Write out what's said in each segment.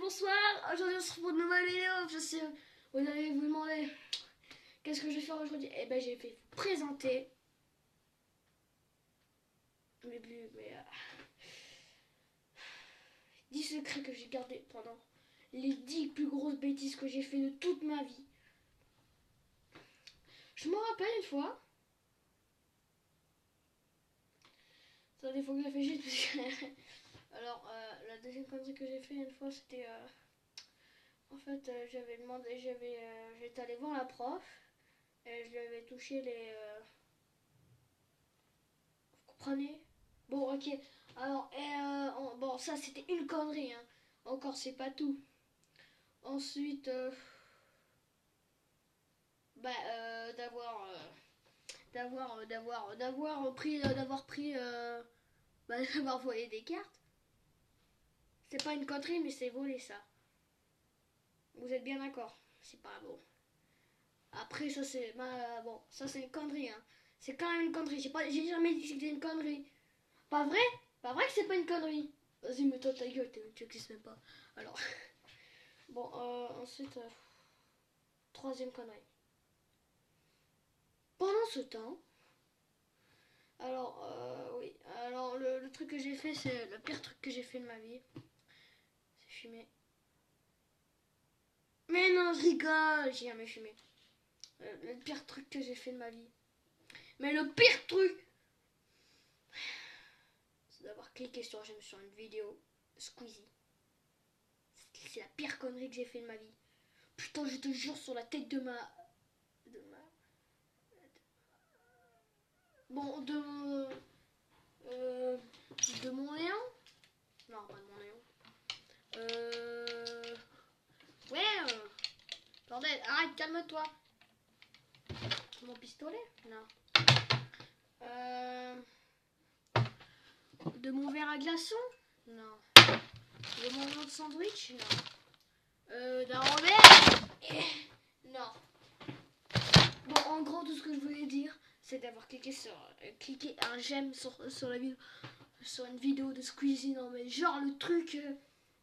bonsoir. Aujourd'hui on se retrouve pour une nouvelle vidéo. Je sais, vous allez vous demander qu'est-ce que je vais faire aujourd'hui. Eh ben j'ai fait vous présenter mes 10 secrets que j'ai gardés pendant les 10 plus grosses bêtises que j'ai fait de toute ma vie. Je me rappelle une fois. Ça des fois que j'ai fait juste parce que... Alors la deuxième connerie que j'ai fait une fois c'était en fait j'avais demandé, j'étais allé voir la prof et je lui avais touché les vous comprenez? Bon ok, alors bon ça c'était une connerie hein. Encore c'est pas tout. Ensuite d'avoir volé des cartes. C'est pas une connerie mais c'est volé ça. Vous êtes bien d'accord? C'est pas bon. Après ça c'est bon, ça c'est une connerie hein. C'est quand même une connerie. J'ai jamais dit que c'était une connerie. Pas vrai? Pas vrai que c'est pas une connerie? Vas-y, mets-toi ta gueule, tu existes même pas. Alors, bon, ensuite, troisième connerie. Pendant ce temps, alors, oui, alors le truc que j'ai fait, c'est le pire truc que j'ai fait de ma vie. C'est fumer. Mais non, je rigole, j'ai jamais fumé. Le pire truc que j'ai fait de ma vie. Mais le pire truc, c'est d'avoir cliqué sur j'aime sur une vidéo Squeezie. C'est la pire connerie que j'ai fait de ma vie. Putain, je te jure sur la tête de ma... Bon, de mon néant. Non, pas de mon néant. Ouais, bordel, arrête, calme-toi. Mon pistolet? Non. De mon verre à glaçons? Non. De mon nom de sandwich? Non. D'un Robert? Non. Bon, en gros, tout ce que je voulais dire, c'est d'avoir cliqué un j'aime sur la vidéo, sur une vidéo de Squeezie. Non, mais genre le truc.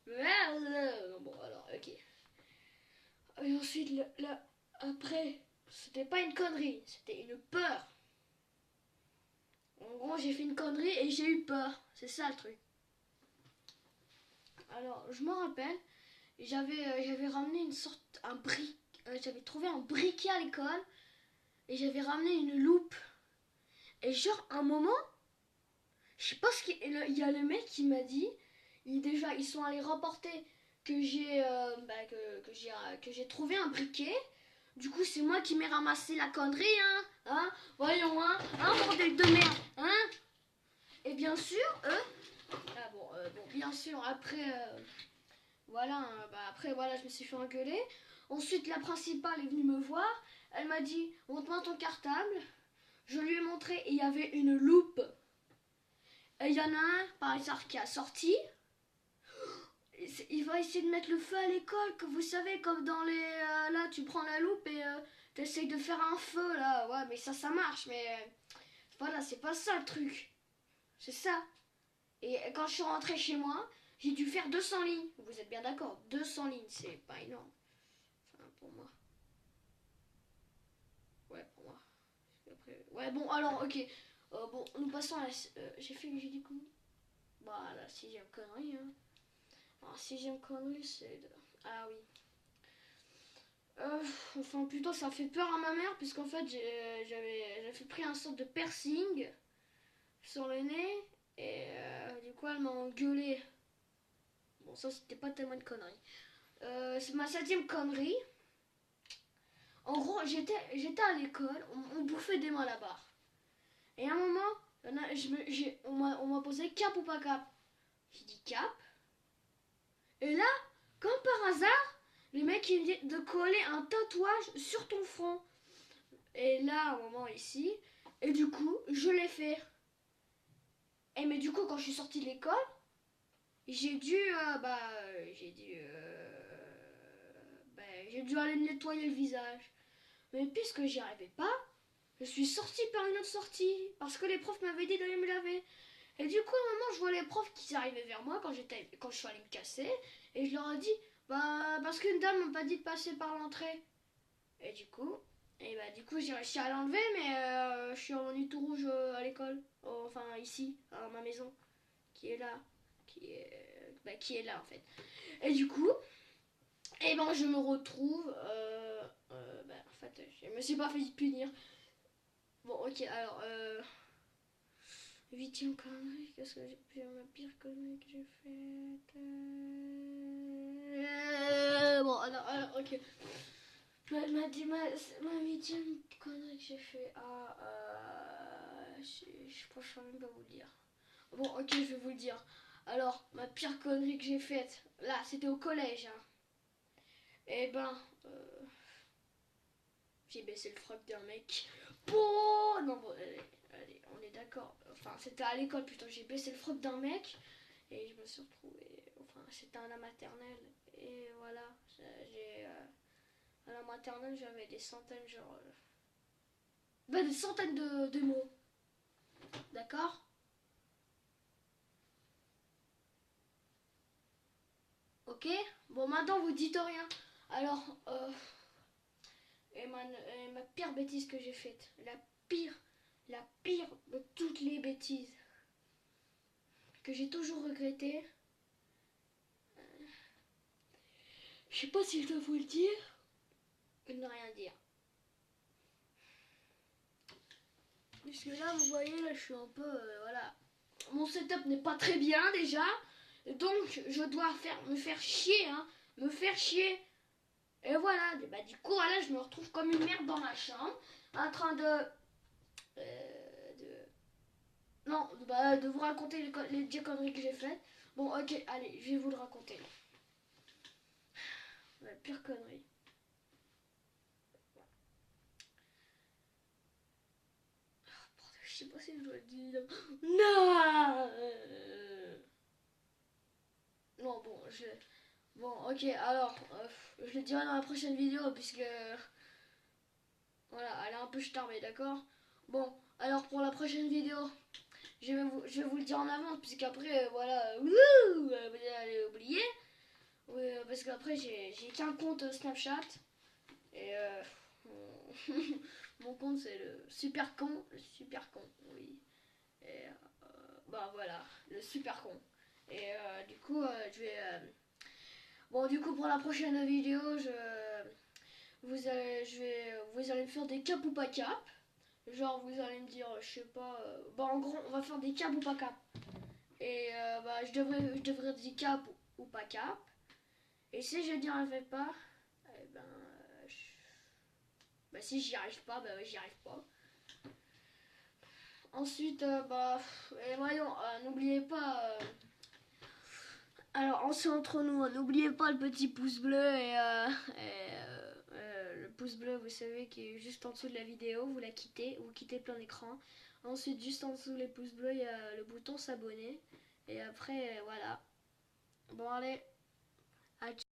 Bon, alors, ok. Et ensuite, après, c'était pas une connerie, c'était une peur. En gros, j'ai fait une connerie et j'ai eu peur. C'est ça le truc. Alors, je me rappelle, j'avais ramené j'avais trouvé un briquet à l'école et j'avais ramené une loupe. Et genre, un moment, je sais pas ce qu'il y a le mec qui m'a dit, ils sont allés rapporter que j'ai trouvé un briquet. Du coup, c'est moi qui m'ai ramassé la connerie, hein, voyons, bordel de merde, hein. Et bien sûr, bien sûr, après, voilà, après, voilà, je me suis fait engueuler. Ensuite, la principale est venue me voir, elle m'a dit, montre-moi ton cartable. Je lui ai montré, et il y avait une loupe. Et il y en a un, par exemple, qui a sorti. Il va essayer de mettre le feu à l'école, que vous savez, comme dans les... là, tu prends la loupe et t'essayes de faire un feu, là. Ouais, mais ça marche, mais... voilà, c'est pas ça, le truc. C'est ça. Et quand je suis rentrée chez moi, j'ai dû faire 200 lignes. Vous êtes bien d'accord? 200 lignes, c'est pas énorme. Enfin, pour moi. Ouais, pour moi. Après... ouais, bon, alors, ok. Bon, nous passons à la... j'ai dit quoi? Bah, la 6ème connerie, hein. Alors, 6ème connerie, c'est de... ah oui. Enfin, plutôt, ça fait peur à ma mère, puisqu'en fait, j'avais pris un sorte de piercing sur le nez, et du coup, elle m'a engueulé. Bon, ça, c'était pas tellement une connerie. C'est ma 7ème connerie. En gros, j'étais à l'école, on bouffait des malabars. Et à un moment, on m'a posé cap ou pas cap. J'ai dit cap. Et là, comme par hasard, le mec il me dit de coller un tatouage sur ton front. Et là, à un moment ici, et du coup, je l'ai fait. Et mais du coup, quand je suis sortie de l'école, j'ai dû aller me nettoyer le visage. Mais puisque j'y arrivais pas, je suis sortie par une autre sortie, parce que les profs m'avaient dit d'aller me laver. Et du coup, à un moment, je vois les profs qui arrivaient vers moi quand je suis allée me casser, et je leur ai dit, Bah, parce qu'une dame m'a pas dit de passer par l'entrée. Et du coup, j'ai réussi à l'enlever, mais je suis revenu tout rouge à l'école. Enfin, ici, à ma maison, qui est là. Qui est là, en fait. Et du coup, je me retrouve. En fait, je me suis pas fait punir. Bon, ok, alors. Huitième connerie, qu'est-ce que j'ai fait? Ma pire connerie que j'ai faite. Bon, alors, ok. Ma huitième connerie que j'ai fait. Je pense que je peux même pas vous le dire. Bon, ok, je vais vous le dire. Alors, ma pire connerie que j'ai faite, là, c'était au collège. Hein. Eh ben, j'ai baissé le froc d'un mec. Bon, non, bon, allez, on est d'accord. Enfin, c'était à l'école, putain, j'ai baissé le froc d'un mec. Et je me suis retrouvée. Enfin, c'était à la maternelle. Et voilà, à la maternelle, j'avais des centaines, des centaines de mots. D'accord. Ok. Bon, maintenant, vous dites rien. Alors, ma pire bêtise que j'ai faite. La pire de toutes les bêtises que j'ai toujours regretté. Je sais pas si je dois vous le dire ou ne rien dire. Parce que là, vous voyez, là, je suis un peu, voilà. Mon setup n'est pas très bien déjà, donc je dois me faire chier, hein, me faire chier. Et voilà, du coup, voilà, je me retrouve comme une merde dans ma chambre, en train non, de vous raconter les 10 conneries que j'ai faites. Bon, ok, allez, je vais vous le raconter. La pire connerie. Je sais pas si je dois le dire. Non. Non, bon, ok, alors, je le dirai dans la prochaine vidéo, puisque... Voilà, elle est un peu starbée, d'accord. Bon, alors pour la prochaine vidéo, je vais vous le dire en avance, puisqu'après, voilà, vous allez oublier. Parce qu'après, j'ai qu'un compte Snapchat. Et mon compte, c'est le super con. Le super con, oui. Et voilà, le super con. Et du coup, bon, du coup, pour la prochaine vidéo, vous allez me faire des cap ou pas cap. Genre, vous allez me dire, je sais pas. En gros, on va faire des cap ou pas cap. Et je devrais dire cap ou pas cap. Et si je n'y arrive pas, eh ben, si j'y arrive pas, j'y arrive pas. Ensuite, et voyons, n'oubliez pas. Alors, entre nous, hein, n'oubliez pas le petit pouce bleu le pouce bleu, vous savez, qui est juste en dessous de la vidéo. Vous quittez plein écran. Ensuite, juste en dessous les pouces bleus, il y a le bouton s'abonner. Et après, voilà. Bon, allez. À